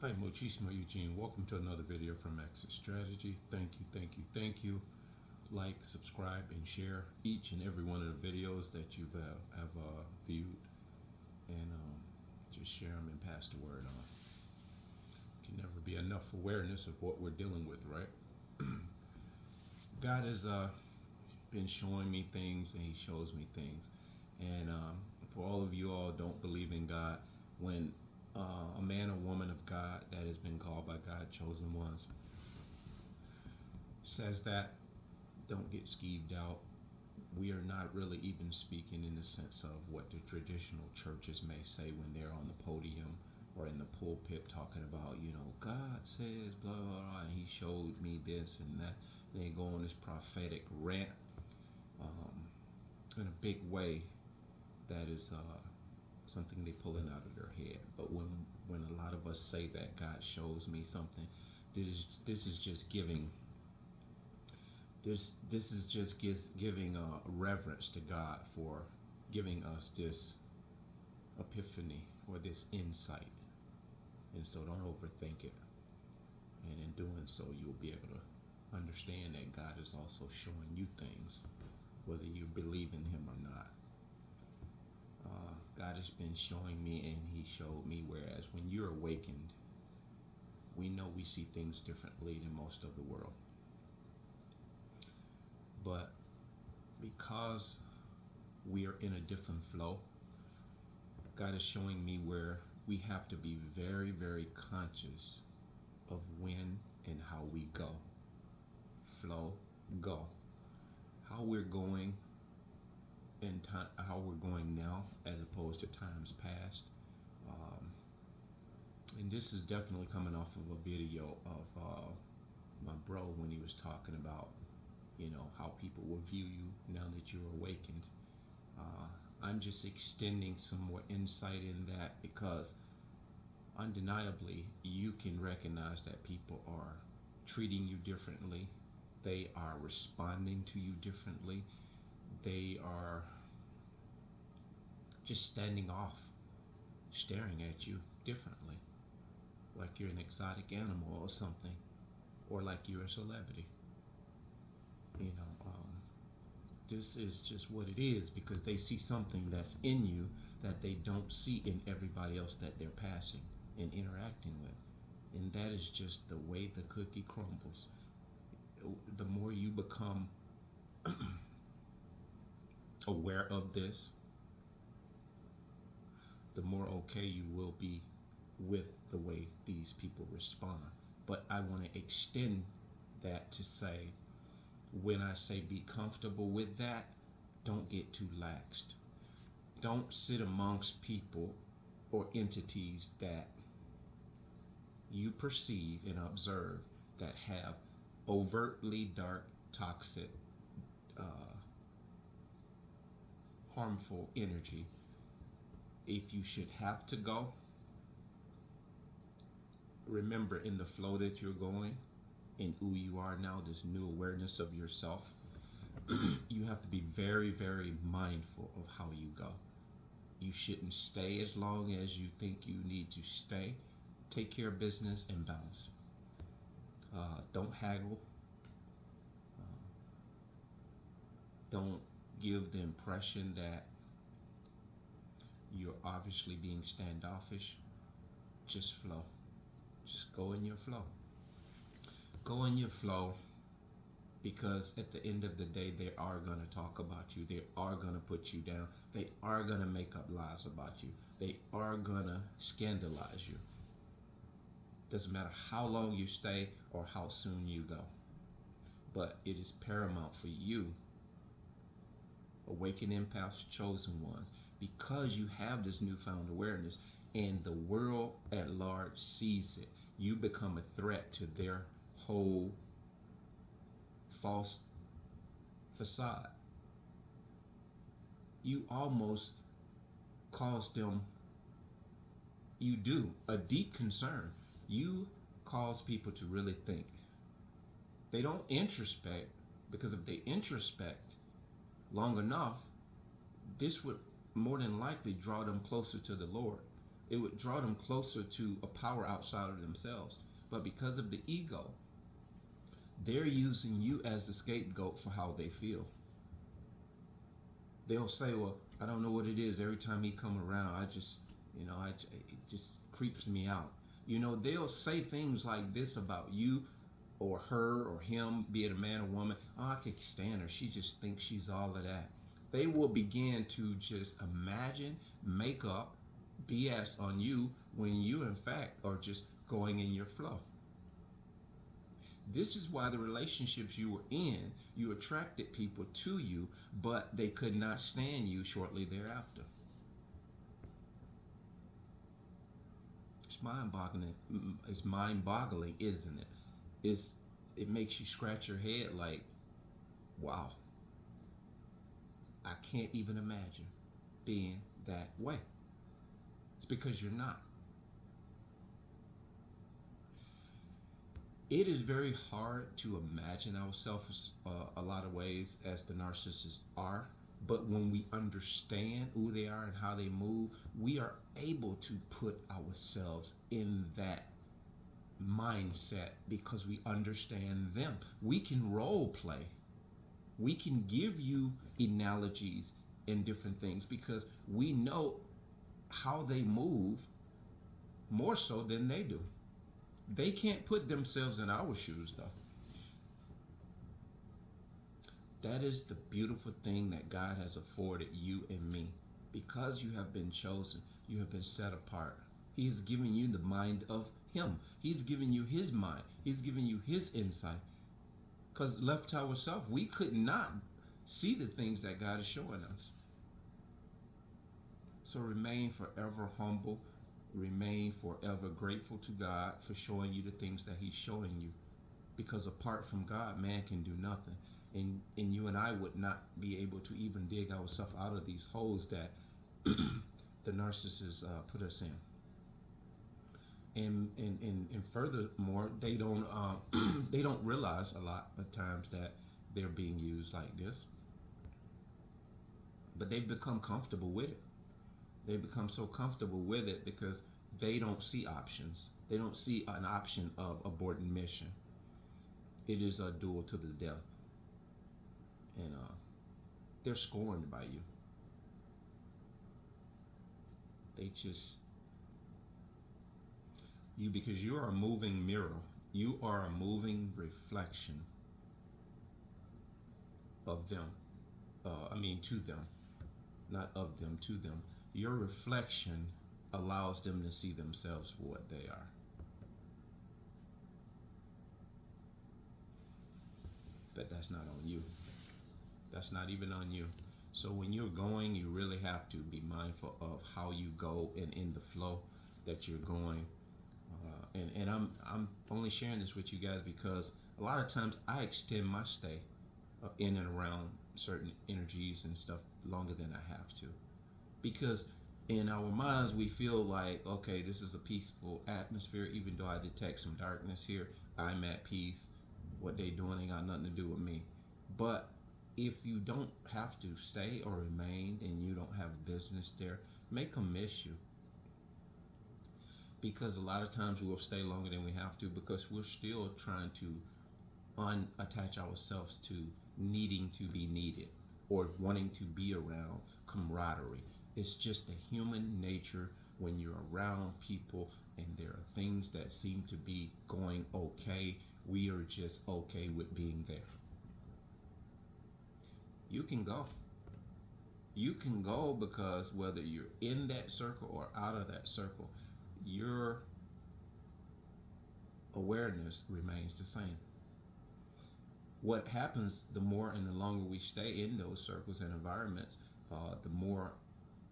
Hi, Muchísimo Eugene. Welcome to another video from Access Strategy. Thank you, thank you, thank you. Like, subscribe, and share each and every one of the videos that you've have viewed, and just share them and pass the word on. Can never be enough awareness of what we're dealing with, right? God has been showing me things, and He shows me things. And for all of you all don't believe in God, when a man or woman of God that has been called by God, chosen ones, says that, don't get skeeved out. We are not really even speaking in the sense of what the traditional churches may say when they're on the podium or in the pulpit talking about, God says, blah, blah, blah, and He showed me this and that. They go on this prophetic rant in a big way that is something they pulling out of their head. But when a lot of us say that God shows me something, this is just giving giving reverence to God for giving us this epiphany or this insight. And so don't overthink it. And in doing so, you'll be able to understand that God is also showing you things, whether you believe in Him or not. God has been showing me, and He showed me, whereas when you're awakened, we know we see things differently than most of the world. But because we are in a different flow, God is showing me where we have to be very, very conscious of when and how we go. Flow, go. How we're going in time, how we're going now as opposed to times past. And this is definitely coming off of a video of my bro when he was talking about how people will view you now that you're awakened. I'm just extending some more insight in that because undeniably you can recognize that people are treating you differently. They are responding to you differently. They are just standing off, staring at you differently, like you're an exotic animal or something, or like you're a celebrity. This is just what it is because they see something that's in you that they don't see in everybody else that they're passing and interacting with. And that is just the way the cookie crumbles. The more you become aware of this, the more okay you will be with the way these people respond. But I want to extend that to say, when I say be comfortable with that, don't get too laxed. Don't sit amongst people or entities that you perceive and observe that have overtly dark, toxic, harmful energy. If you should have to go, remember in the flow that you're going, in who you are now, this new awareness of yourself, you have to be very, very mindful of how you go. You shouldn't stay as long as you think you need to stay. Take care of business and bounce. Don't haggle. Don't give the impression that you're obviously being standoffish. Just flow. Just go in your flow. Go in your flow, because at the end of the day, they are going to talk about you. They are going to put you down. They are going to make up lies about you. They are going to scandalize you. Doesn't matter how long you stay or how soon you go. But it is paramount for you, awakened empaths, chosen ones, because you have this newfound awareness and the world at large sees it. You become a threat to their whole false facade. You almost cause them, you do, a deep concern. You cause people to really think. They don't introspect, because if they introspect long enough, this would more than likely draw them closer to the Lord. It would draw them closer to a power outside of themselves. But because of the ego, they're using you as the scapegoat for how they feel. They'll say, well, I don't know what it is. Every time he come around, I just, it just creeps me out. They'll say things like this about you or her or him, be it a man or woman. Oh, I can't stand her. She just thinks she's all of that. They will begin to just imagine, make up BS on you when you, in fact, are just going in your flow. This is why the relationships you were in, you attracted people to you, but they could not stand you shortly thereafter. It's mind-boggling. It's mind-boggling, isn't it? It makes you scratch your head like, wow, I can't even imagine being that way. It's because you're not. It is very hard to imagine ourselves a lot of ways as the narcissists are. But when we understand who they are and how they move, we are able to put ourselves in that mindset because we understand them. We can role play. We can give you analogies and different things because we know how they move more so than they do. They can't put themselves in our shoes, though. That is the beautiful thing that God has afforded you and me. Because you have been chosen, you have been set apart. He has given you the mind of Him. He's given you His mind. He's given you His insight. Because left to ourselves, we could not see the things that God is showing us. So remain forever humble. Remain forever grateful to God for showing you the things that He's showing you. Because apart from God, man can do nothing. And you and I would not be able to even dig ourselves out of these holes that the narcissists put us in. And furthermore, they don't they don't realize a lot of times that they're being used like this. But they've become comfortable with it. They become so comfortable with it because they don't see options. They don't see an option of aborting mission. It is a duel to the death. And they're scorned by you. They just, because you are a moving mirror. You are a moving reflection of them. To them. Not of them, to them. Your reflection allows them to see themselves for what they are. But that's not on you. That's not even on you. So when you're going, you really have to be mindful of how you go and in the flow that you're going. And I'm only sharing this with you guys because a lot of times I extend my stay in and around certain energies and stuff longer than I have to. Because in our minds, we feel like, okay, this is a peaceful atmosphere. Even though I detect some darkness here, I'm at peace. What they doing ain't got nothing to do with me. But if you don't have to stay or remain and you don't have business there, make them miss you. Because a lot of times we'll stay longer than we have to because we're still trying to unattach ourselves to needing to be needed or wanting to be around camaraderie. It's just the human nature when you're around people and there are things that seem to be going okay. We are just okay with being there. You can go. You can go because whether you're in that circle or out of that circle, your awareness remains the same. What happens the more and the longer we stay in those circles and environments, the more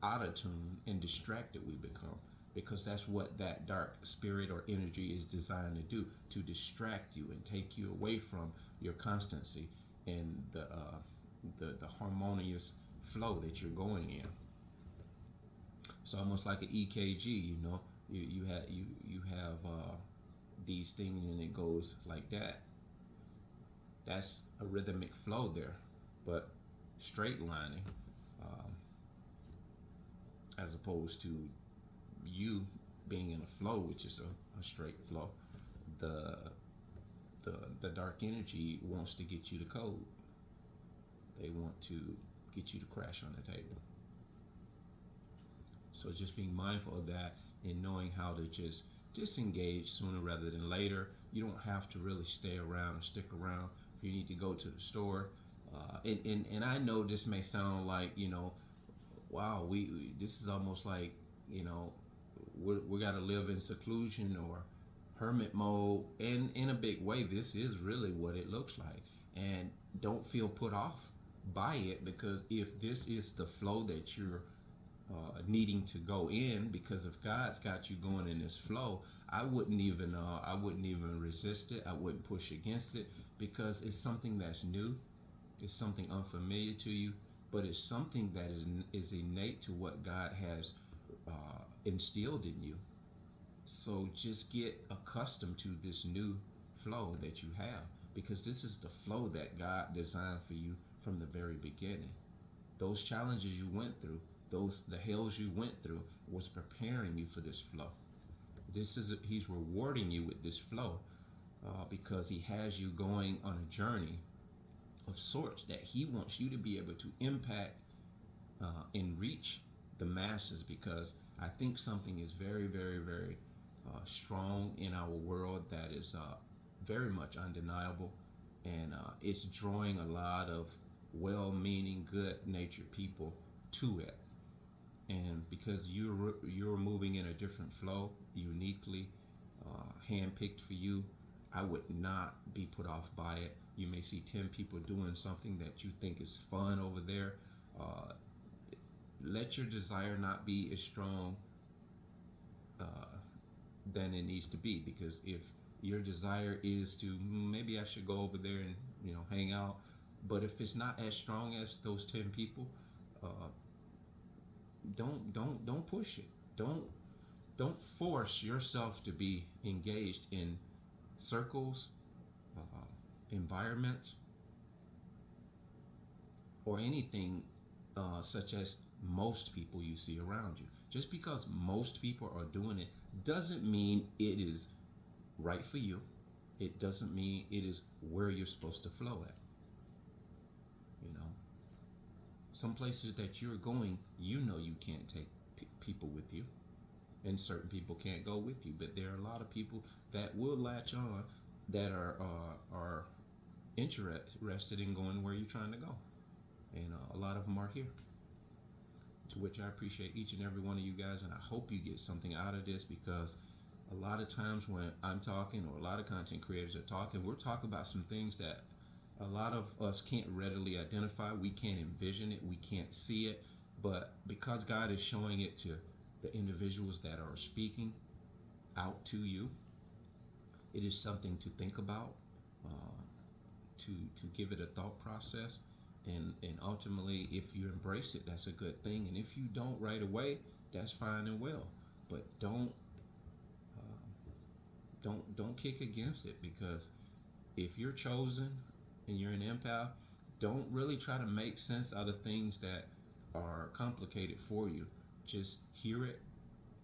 out of tune and distracted we become, because that's what that dark spirit or energy is designed to do, to distract you and take you away from your constancy and the harmonious flow that you're going in. It's almost like an EKG, you have these things and it goes like that. That's a rhythmic flow there, but straight lining, as opposed to you being in a flow, which is a straight flow, the the dark energy wants to get you to code. They want to get you to crash on the table. So just being mindful of that and knowing how to just disengage sooner rather than later. You don't have to really stay around or stick around. If you need to go to the store, and I know this may sound like, wow, we this is almost like, we got to live in seclusion or hermit mode, and in a big way this is really what it looks like. And don't feel put off by it, because if this is the flow that you're needing to go in, because if God's got you going in this flow, I wouldn't even resist it. I wouldn't push against it, because it's something that's new. It's something unfamiliar to you, but it's something that is innate to what God has instilled in you. So just get accustomed to this new flow that you have, because this is the flow that God designed for you from the very beginning. Those challenges you went through, the hells you went through, was preparing you for this flow. He's rewarding you with this flow, because he has you going on a journey of sorts that he wants you to be able to impact and reach the masses. Because I think something is very, very, very strong in our world that is very much undeniable, and it's drawing a lot of well-meaning, good-natured people to it. And because you're moving in a different flow, uniquely handpicked for you, I would not be put off by it. You may see 10 people doing something that you think is fun over there. Let your desire not be as strong than it needs to be, because if your desire is to, maybe I should go over there and hang out, but if it's not as strong as those 10 people, don't push it. Don't force yourself to be engaged in circles, environments, or anything such as most people you see around you. Just because most people are doing it doesn't mean it is right for you. It doesn't mean it is where you're supposed to flow at. Some places that you're going, you can't take people with you, and certain people can't go with you. But there are a lot of people that will latch on, that are interested in going where you're trying to go, and a lot of them are here. To which I appreciate each and every one of you guys, and I hope you get something out of this, because a lot of times when I'm talking, or a lot of content creators are talking, we're talking about some things that a lot of us can't readily identify. We can't envision it. We can't see it. But because God is showing it to the individuals that are speaking out to you, it is something to think about, to give it a thought process. And ultimately, if you embrace it, that's a good thing. And if you don't right away, that's fine and well. But don't kick against it, because if you're chosen and you're an empath, don't really try to make sense out of things that are complicated for you. Just hear it,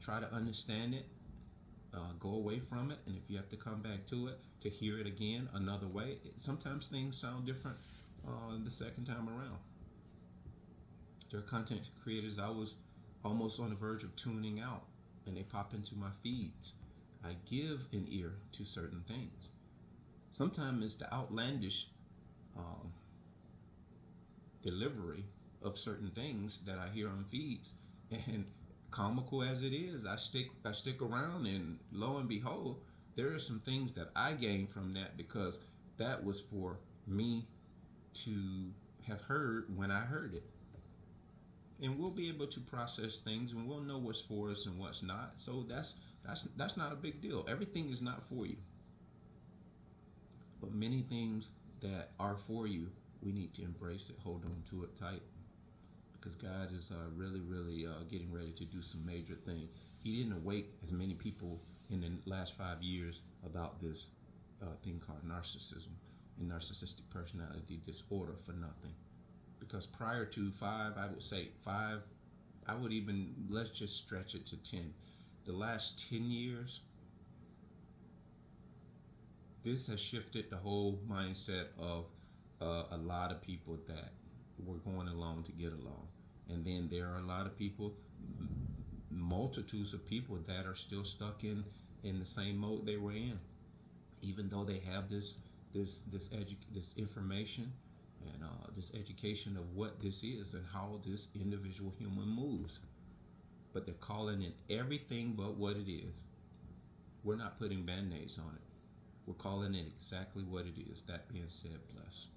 try to understand it, go away from it, and if you have to come back to it to hear it again another way, sometimes things sound different the second time around. There are content creators I was almost on the verge of tuning out, and they pop into my feeds. I give an ear to certain things. Sometimes it's the outlandish delivery of certain things that I hear on feeds, and comical as it is, I stick around, and lo and behold, there are some things that I gained from that, because that was for me to have heard when I heard it. And we'll be able to process things, and we'll know what's for us and what's not. So that's not a big deal. Everything is not for you, but many things that are for you, we need to embrace it, hold on to it tight, because God is really, really getting ready to do some major things. He didn't awake as many people in the last 5 years about this thing called narcissism and narcissistic personality disorder for nothing. Because prior to 5, I would say 5, I would even, let's just stretch it to 10. the last 10 years, this has shifted the whole mindset of a lot of people that we're going along to get along. And then there are a lot of people, multitudes of people that are still stuck in the same mode they were in, even though they have this information and this education of what this is and how this individual human moves. But they're calling it everything but what it is. We're not putting band-aids on it. We're calling it exactly what it is. That being said, bless.